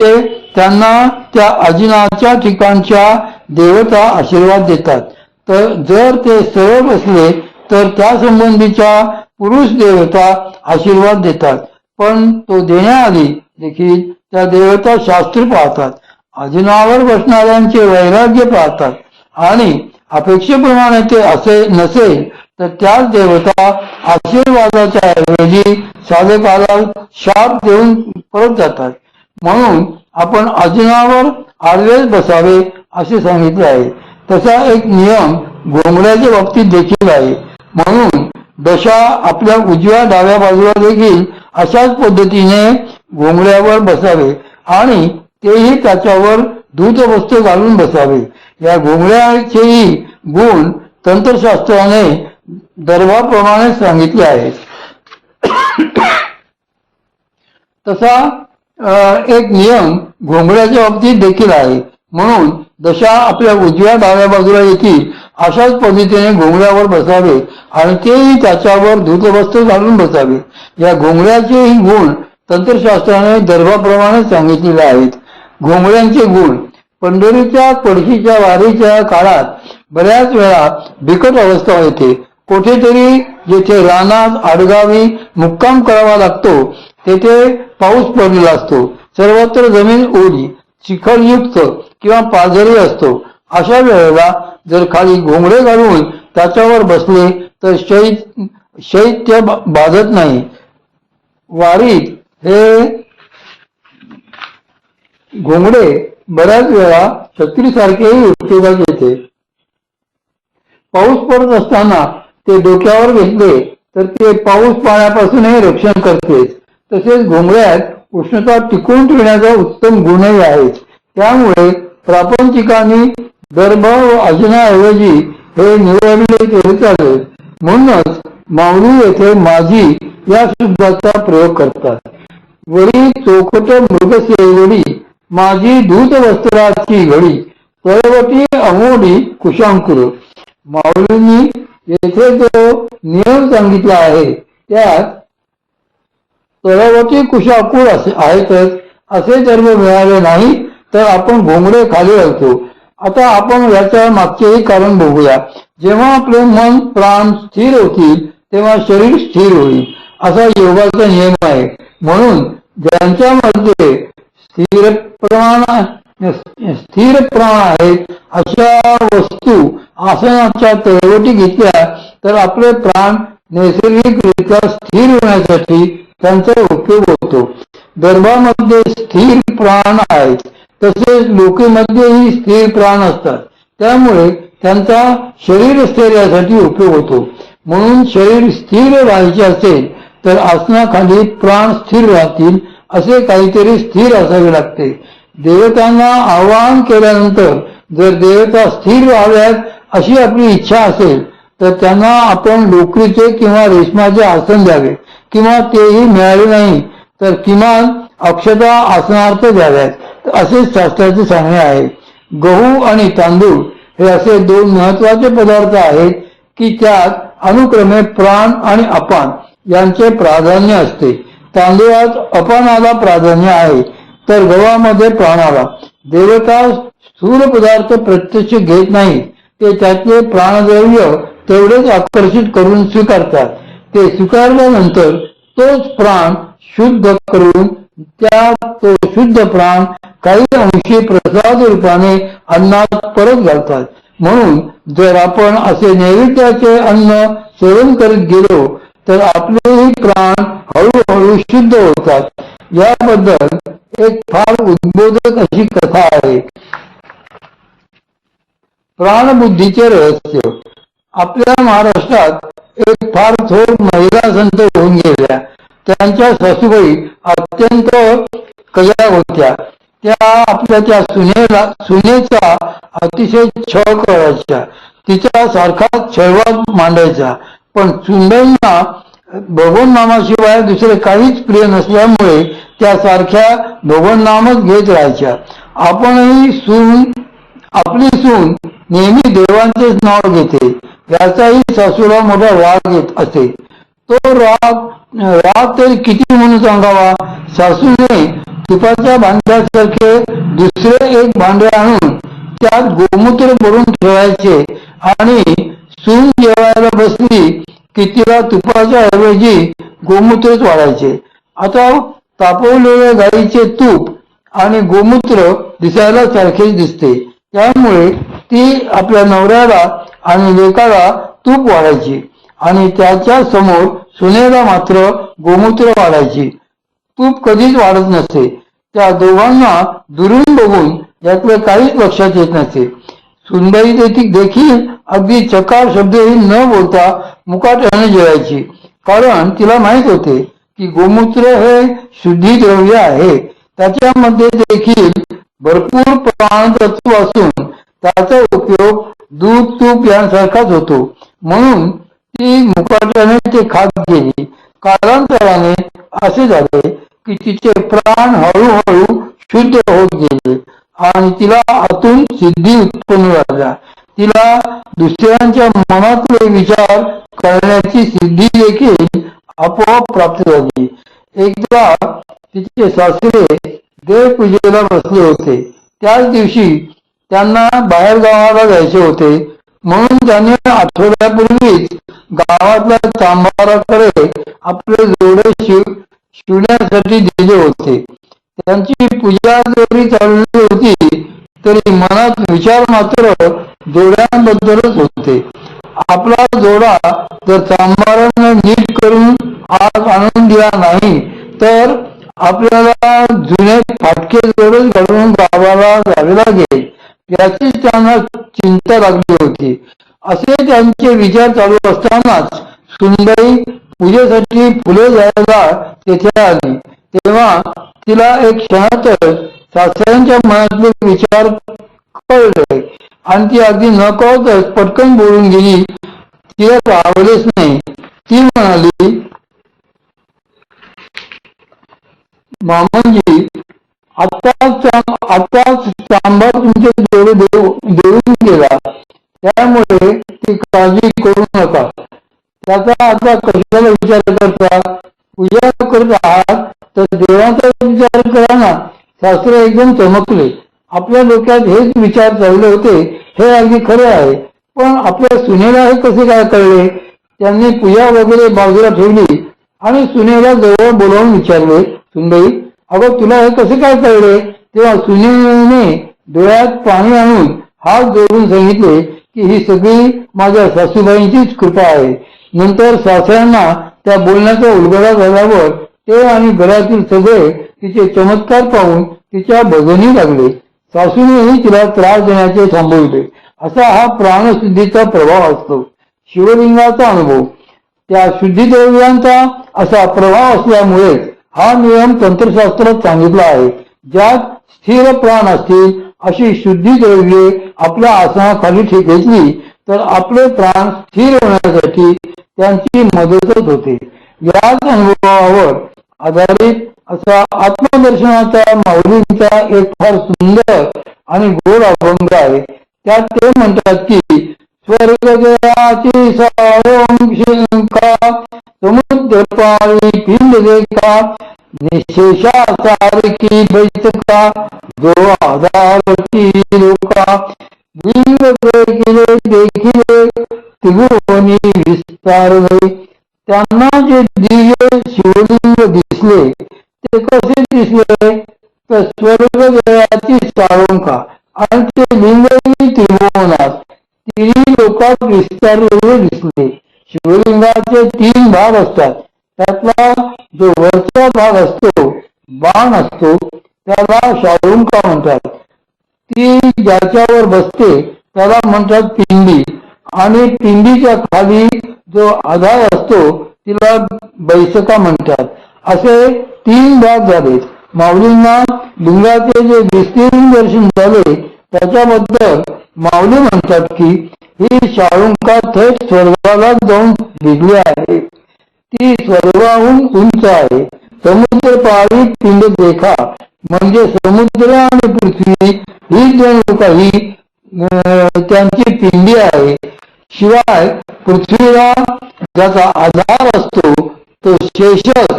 ते त्यांना त्या अजिनाच्या ठिकाणच्या देवता आशीर्वाद देतात. तर जर ते सरळ बसले तर त्या संबंधीच्या पुरुष देवता आशीर्वाद देतात. पण तो देण्याआधी देखील त्या देवता शास्त्र पाहतात, अजिनावर बसणाऱ्यांचे वैराग्य पाहतात आणि अपेक्षेप्रमाणे ते असे नसेल तर त्याच देवता आशीर्वादाच्या ऐवजी साधकाला शाप देऊन परत जातात. म्हणून आपण अजिनावर आडवेच बसावे असे सांगितले आहे. तसा एक नियम घोंगड्याच्या बाबतीत देखील आहे. म्हणून दशा आपल्या उजव्या डाव्या बाजूला देखील अशाच पद्धतीने घोंगड्यावर बसावे आणि तेही त्याच्यावर धूतवस्त्र घालून बसावे. या घोंगड्याचेही गुण तंत्रशास्त्राने दर्भाप्रमाणे सांगितले आहेत. तसा एक नियम घोंगड्याच्या बाबतीत देखील आहे. म्हणून दशा आपल्या उजव्या डाव्या बाजूला येतील अशाच पद्धतीने घोंगड्यावर बसावे आणि तेही त्याच्यावर धूतवस्त्र घालून बसावे. या घोंगड्याचेही गुण तंत्रशास्त्राने दर्भाप्रमाणे सांगितलेले आहेत. घोंगड्यांचे गुण पंढरीच्या पडशीच्या वारीच्या काळात बऱ्याच वेळा बिकट अवस्था येते. कुठेतरी जेथे रानात आडगावी मुक्काम करावा लागतो तेथे पाऊस पडलेला असतो. सर्वत्र जमीन ओली चिखलयुक्त किंवा पाझरी असतो. अशा वेळेला जर खाली घोंगडे घालून त्याच्यावर बसले तर शैत्य बाधत नाही. वारीत हे घोंगडे बऱ्याच वेळा छत्रीसारखेही उपयोगात येते. पाऊस पडत असताना ते डोक्यावर घेतले तर ते पाऊस पाण्यापासूनही रक्षण करते. तसेच घोंगड्यात उष्णता टिकवून ठेवण्याचा उत्तम गुणही आहेत. त्यामुळे प्रापंचिकांनी दर्भ व अजिनाऐवजी हे निवडले तरी चालेल. म्हणूनच माऊली येथे माझी या शब्दाचा प्रयोग करतात. वरी चौकट मृगसेवडी माझी धूत वस्त्राची घडी तळवटी अमोडी कुशांकुर. माऊलींनी येथे जो नियम सांगितला आहे त्यात तळवटी कुशांकुर असे आहेतच. असे जर मिळाले नाही तर आपण घोंगडे खाली घालतो. आता आपण याच्या मागचेही कारण बघूया. जेव्हा आपले मन प्राण स्थिर होतील तेव्हा शरीर स्थिर होईल असा योगाचा नियम आहे. म्हणून ज्यांच्यामध्ये स्थिर प्राण आहेत अशा वस्तू आसनाच्या तळवटी घेतल्या तर आपले प्राण नैसर्गिकरित्या स्थिर होण्यासाठी त्यांचा उपयोग होतो. दर्भामध्ये स्थिर प्राण आहेत तसेच लोकेमध्येही स्थिर प्राण असतात. त्यामुळे त्यांचा शरीर स्थैर्यासाठी उपयोग होतो. म्हणून शरीर स्थिर राहायचे असेल तर आसनाखाली प्राण स्थिर राहतील असे काहीतरी स्थिर असावे लागते. देवतांना आवाहन केल्यानंतर जर देवता स्थिर राहाव्यात अशी आपली इच्छा असेल तर त्यांना आपण लोकरीचे किंवा रेशमाचे आसन द्यावे किंवा तेही मिळाले नाही तर किमान अक्षता आसनार्थ द्याव्यात असेच शास्त्राचे सांगणे आहे. गहू आणि तांदूळ हे असे दोन महत्वाचे पदार्थ आहेत की त्यात अनुक्रमे प्राण आणि अपान यांचे प्राधान्य असते. तांदूळात अपानाला प्राधान्य आहे तर गव्हामध्ये प्राणाला. देवता स्थूल पदार्थ प्रत्यक्ष घेत नाही, ते त्यातले प्राणद्रव्य तेवढेच आकर्षित करून स्वीकारतात. ते स्वीकारल्यानंतर तोच प्राण शुद्ध करून तो शुद्ध प्राण काही अंशी प्रसाद रूपाने अन्नात परत घालतात. म्हणून जर आपण असे नैवेद्याचे अन्न सेवन करीत गेलो तर आपलेही प्राण हळूहळू शुद्ध होतात. याबद्दल एक फार उद्बोधक अशी कथा आहे. प्राणबुद्धीचे रहस्य. आपल्या महाराष्ट्रात एक फार थोर महिला संत होऊन गेल्या. त्यांच्या सासूबाई अत्यंत कया होत्या. त्या आपल्या त्या सुनेचा अतिशय छळ करायच्या, तिच्या सारखाच छळवाद मांडायचा. पण सुंदरींना भगवान नामाशिवाय दुसरे काहीच प्रिय नसल्यामुळे त्या सारख्या भगवान नामच घेत राहायच्या. आपली सून नेहमी देवांचेच नाव घेते याचाही सासूला मोठा राग येत असे. तो राग तरी किती म्हणून सांगावा. सासूने तुपाच्या भांड्यासारखे दुसरे एक भांडे आणून त्यात गोमूत्र भरून ठेवायचे आणि सून जेवायला बसली की तिला तुपाच्या ऐवजी गोमूत्रच वाढायचे. आता तापवलेल्या गाईचे तूप आणि गोमूत्र दिसायला सारखेच दिसते, त्यामुळे ती आपल्या नवऱ्याला आणि लेकाला तूप वाढायची आणि त्याच्या समोर सुनेला मात्र गोमूत्र वाढायची. तूप कधीच वाढत नसते. त्या दोघांना दुरून बघून यातलं काहीच लक्षात येत नसे. सुनबाई देखील अगदी चकार शब्दही न बोलता मुकाट्याने जेवायची, कारण तिला माहित होते की गोमूत्र हे शुद्धी द्रव्य आहे. त्याच्यामध्ये देखील भरपूर प्राणतत्व असून त्याचा उपयोग दूध तूप यांसारखाच होतो. म्हणून ती मुकाट्याने ते खात गेली. कालांतराने असे झाले की तिचे प्राण हळूहळू शुद्ध होत गेले आणि तिला आतून सिद्धी उत्पन्न झाल्या. तिला दुसऱ्यांच्या मनातले विचार करण्याची सिद्धी देखील आपोआप प्राप्त झाली. एकदा तिचे सासरे देवपूजेला बसले होते. त्याच दिवशी त्यांना बाहेर गावाला जायचे होते, म्हणून त्यांनी आठवड्यापूर्वीच गावातल्या चांभाराकडे आपले जोडे शिवण्यासाठी दिले होते. त्यांची पूजा जरी चालली होती तरी मनात विचार मात्र जोड्यांबद्दलच होते. आपला जोडा जर चांभाराने नीट करून आज आणून दिला नाही तर आपल्याला जुने फाटके जोडच घालून गावाला जावे लागेल, याची त्यांना चिंता लागली होती. असे त्यांचे विचार चालू असतानाच सुनबाई पूजेसाठी फुले जायला तेथे आली. तेव्हा तिला एक क्षणातच सासऱ्यांच्या मनातले विचार कळले आणि ती अगदी नकळतच पटकन बोलून गेली. तिला राहवलेच नाही. ती म्हणाली, मामांजी, आताच चांभार तुमचे जोडे देऊन गेला, त्यामुळे ती काळजी करू नका. त्याचा आता कशाला विचार करता? पूजा करत आहात तर देवाचा विचार करा ना. सासरे एकदम चमकले. आपल्या डोक्यात हेच विचार चालले होते हे अगदी खरे आहे, पण आपल्या सुनेला हे कसे काय कळले? त्यांनी पूजा वगैरे बाजूला ठेवली आणि सुनेला जवळ बोलावून विचारले, सुनबाई, अगं तुला हे कसे काय कळले? तेव्हा सुनेने डोळ्यात पाणी आणून हात जोडून सांगितले की ही सगळी माझ्या सासूबाईंचीच कृपा आहे. नंतर सासऱ्यांना त्या बोलण्याचा उलगडा झाल्यावर ते आणि घरातील सगळे तिचे चमत्कार पाहून तिच्या भजनी लागले. सासूनेही तिला त्रास देण्याचे थांबवले. असा हा प्राणशुद्धीचा प्रभाव असतो. शिवलिंगाचा अनुभव, त्या शुद्धिद्रव्यांचा असा प्रभाव असल्यामुळे हा नियम तंत्रशास्त्रात सांगितला आहे. ज्यात स्थिर प्राण असतील अशी शुद्धी द्रव्ये आपल्या आसनाखाली घेतली तर आपले प्राण स्थिर होण्यासाठी त्यांची मदतच होते. याच अनुभवावर आधारित असा आत्मदर्शनाचा माऊलींचा एक फार सुंदर आणि गोड अभंग आहे. त्यात ते म्हणतात की स्वर्ग जयाची सारंका समुद्र पाणी पिंड देखा निशेषा सारखी बैठका जो आधारती लोका लिंग केले देखिले त्रिभुवनी विस्तार होय. त्यांना जे दिव्य शिवलिंग दिसले ते कसे दिसले तर स्वर्ग जयाची सारंका आणि ते लिंगही त्रिभुवनात तिन्ही लोकात विस्तारलेले दिसले. शिवलिंगाचे 3 भाग असतात. त्यातला जो वरचा भाग असतो, बाण असतो, त्याला शाळुंका म्हणतात. ती ज्याच्यावर बसते त्याला म्हणतात पिंडी आणि पिंडीच्या खाली जो आधार असतो तिला बैसका म्हणतात. असे 3 भाग झाले. माऊलींना लिंगाचे जे विस्तीर्ण दर्शन झाले त्याच्याबद्दल माऊली म्हणतात की ही शाळुंका थेट स्वर्गाला जाऊन भिडली आहे. ती स्वर्गाहून उंच आहे. समुद्र पाळी पिंड देखा म्हणजे समुद्र आणि पृथ्वी ही जणू काही त्यांची पिंडी आहे. शिवाय पृथ्वीला ज्याचा आधार असतो तो शेषच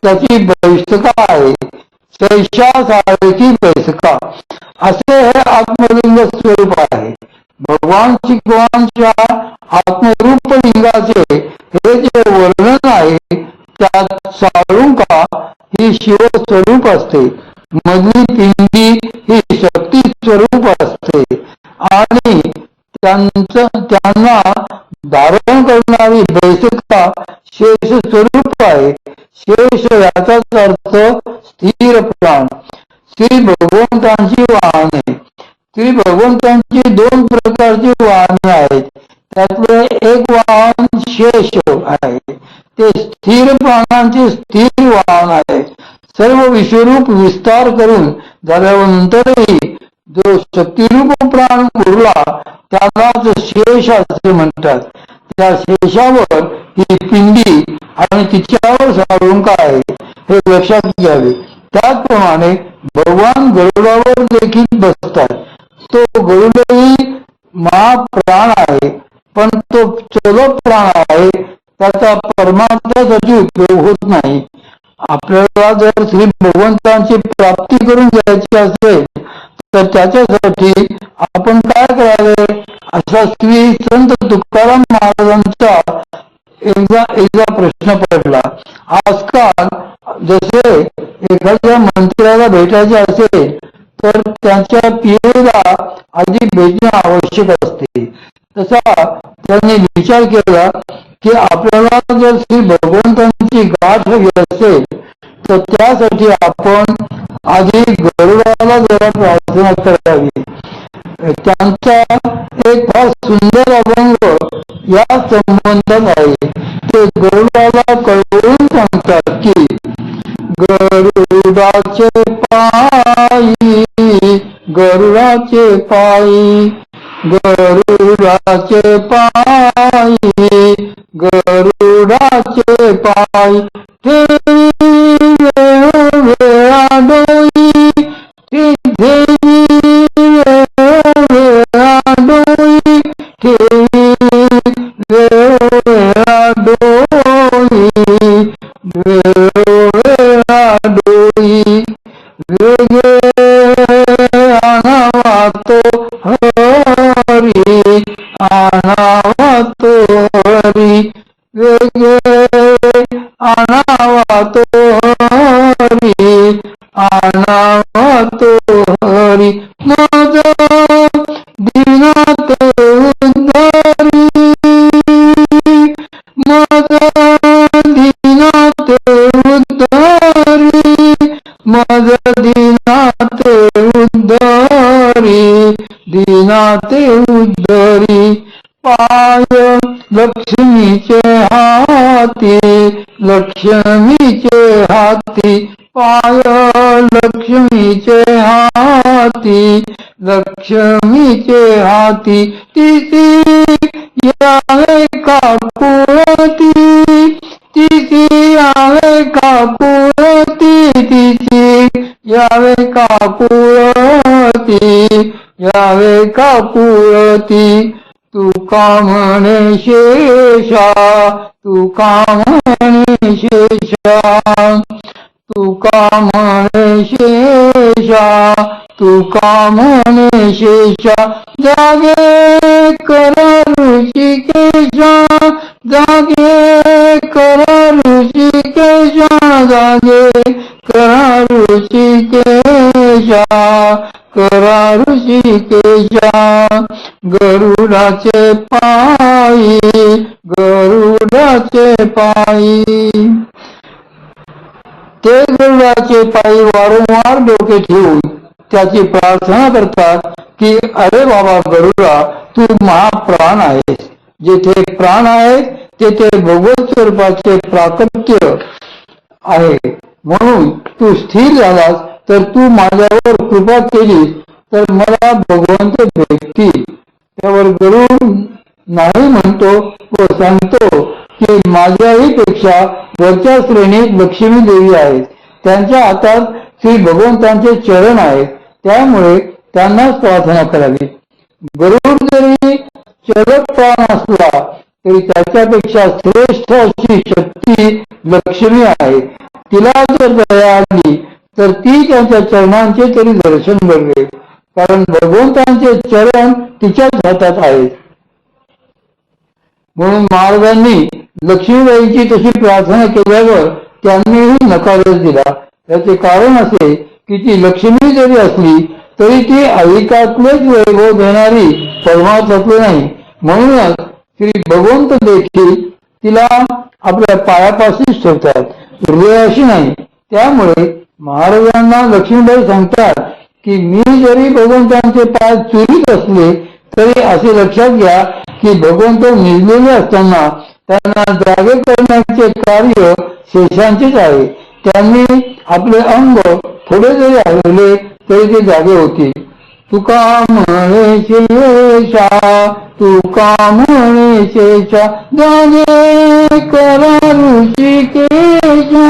त्याची बैठका आहे. सैषा सारखी बैसका, असे हे आत्मलिंग स्वरूप आहे. भगवान शिवांच्या आत्मरूप लिंगाचे हे जे वर्णन आहे त्यात साळुंका ही शिवस्वरूप असते, मधली पिंडी ही शक्ती स्वरूप असते आणि त्यांना धारण करणारी बैसका शेष स्वरूप आहे. शेष याचाच अर्थ स्थिर प्राण. श्री भगवंतांची वाहने. श्री भगवंतांची दोन प्रकारची वाहने आहेत. त्यातले एक वाहन शेष आहे, ते स्थिर प्राणांचे स्थिर वाहन आहे. सर्व विश्वरूप विस्तार करून झाल्यानंतरही जो शक्तिरूप प्राण उरला त्यालाच शेष असे म्हणतात. त्या शेषावर ही पिंडी आणि तिच्यावर साळुंका आहे हे लक्षात घ्यावे. त्याचप्रमाणे भगवान गरुडावर देखील बसतात. तो गरुडही महाप्राण आहे, पण तो चल प्राण आहे, त्याचा परमार्थासाठी उपयोग होत नाही. आपल्याला जर श्री भगवंतांची प्राप्ती करून घ्यायची असेल तर त्याच्यासाठी आपण काय करावे, असा श्री संत तुकाराम महाराजांचा एकदा प्रश्न पडला. आजकाल जसे एखाद्या मंत्र्याला भेटायचे असेल तर त्यांच्या पियेला आधी भेटणे आवश्यक असते. तसा त्यांनी विचार केला की आपल्याला जर श्री भगवंतांची गाठ हवी असेल तर त्यासाठी आपण आधी गरुडाला जरा प्रार्थना करावी. त्यांचा एक फार सुंदर अभंग या संबंधात आहे. ते गरुडाला कळवून सांगतात की गरुडाचे पायी, गरुडाचे पायी, गरुडाचे पायी, गरुडाचे पायी, वेळा डोई, वेळा डोई, वेळा डोई, वेळा डोई, वेगे आणावा तो हरी, आणावा तो हरी, वेगे आणावा तो हरी, आणावा तो हरी, माझा दीनात उद्धारी, माझा दीनात उद्धारी, माझा दीनात उद्धारी, दीनात उद्धारी, पाय लक्ष्मीचे हाती, लक्ष्मीचे हाती, पाय लक्ष्मीचे हाती, लक्ष्मीचे हाती, तिची यावे काकुळती, तिची यावे काकुळती, तिची यावे काकुळती, यावे काकुळती, तुका म्हणे शेषा, तुका म्हणे शेषा, तुका म्हणे शेषा, तुका म्हणे शेषा, जागे करा ऋषिकेशा, जागे करा ऋषिकेशा, जागे करा ऋषिकेशा, करा ऋषिकेशा, गरुडाचे पायी, गरुडाचे पायी. ते गरुडाचे पायी वारंवार डोके ठेवून त्याची प्रार्थना करतात की अरे बाबा गरुडा, तू महाप्राण आहेस. जेथे प्राण आहे तेथे भगवत स्वरूपाचे प्राकट्य आहे. म्हणून तू स्थिर झालास तर तू माझ्यावर कृपा केलीस तर मला भगवंत भेटतील. त्यावर गरुड नाही म्हणतो व सांगतो की माझ्याही पेक्षा वरच्या श्रेणीत लक्ष्मी देवी आहेत. त्यांच्या हातात श्री भगवंतांचे चरण आहेत, त्यामुळे त्यांनाच प्रार्थना करावी. गरुड जरी चरक प्राण असला तरी त्याच्यापेक्षा श्रेष्ठ अशी शक्ती लक्ष्मी आहे. तिला जर दया आली तर ती त्यांच्या चरणांचे तरी दर्शन घडवे, कारण भगवंतांचे चरण तिच्याच हातात आहेत. म्हणून महाराजांनी लक्ष्मीबाईंची तशी प्रार्थना केल्यावर त्यांनीही नकारच दिला. याचे कारण असे की ती लक्ष्मी जरी असली तरी ती ऐकातलेच वैभव देणारी परमार्थातले नाही. म्हणूनच श्री भगवंत देखील तिला आपल्या पायापाशीच ठेवतात, हृदयाशी नाही. त्यामुळे महाराजांना लक्ष्मीबाई सांगतात की मी जरी भगवंतांचे पाय चुरीत असले तरी असे लक्षात घ्या की भगवंत निजलेले असताना त्यांना जागे करण्याचे कार्य शेषांचेच आहे. त्यांनी आपले अंग थोडे जरी हलवले तरी ते जागे होतील. तुका म्हणे शेषा, तुका म्हणे शेषा, जागे करा ऋषिकेशा.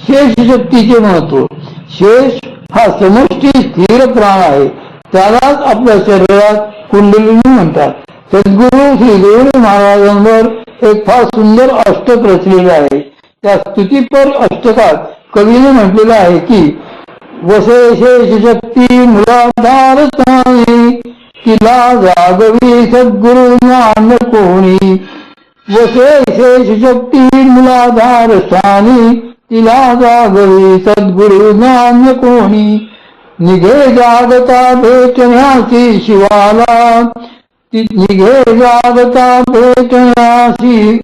शेष शक्तीचे महत्व. शेष हा समष्टी स्थिर प्राण आहे. त्यालाच आपल्या शरीरात कुंडलिनी म्हणतात. सद्गुरू श्री गौरी महाराजांवर एक फार सुंदर अष्टक रचलेले आहे. त्या स्तुतीपर अष्टकात कवीने म्हटलेलं आहे की वसे शेष शक्ती मुलाधार स्थानी, तिला जागवी सद्गुरु ज्ञान कोणी. वसे शेष शक्ती मुलाधार स्थानी, तिला जागवी सद्गुरु ज्ञान कोणी. निघे जागता भेटण्याची शिवाला, निघे जागता भेटण्याची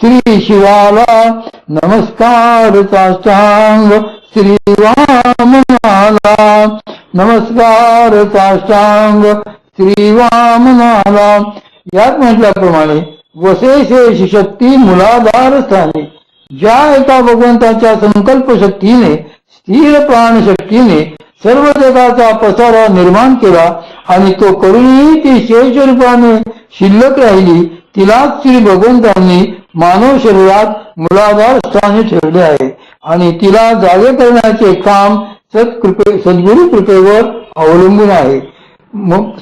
श्री शिवाला. नमस्कार साष्टांग श्री वामनाला, नमस्कार साष्टांग श्री वामनाला. यात म्हटल्याप्रमाणे वसे शेष शक्ती मुलाधार स्थानी. ज्या एका भगवंताच्या संकल्प शक्तीने, स्थिर प्राण शक्तीने सर्व जगाचा पसारा निर्माण केला आणि तो करूनही ती शेष रूपाने शिल्लक राहिली, तिलाच श्री भगवंतांनी मानव शरीरात मुलाधार स्थानी ठेवले आहे आणि तिला जागे करण्याचे काम सद्गुरु कृपेवर अवलंबून आहे.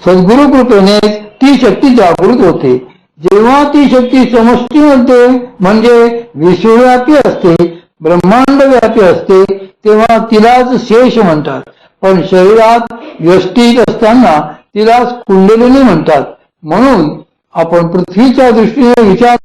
सद्गुरु कृपेने ती शक्ती जागृत होते. जेव्हा ती शक्ती समष्टीमध्ये म्हणजे विश्वव्यापी असते, ब्रह्मांडव्यापी असते, तेव्हा तिलाच शेष म्हणतात. पण शरीरात व्यष्टीत असताना तिलाच कुंडलिनी म्हणतात. म्हणून आपण पृथ्वीच्या दृष्टीने विचार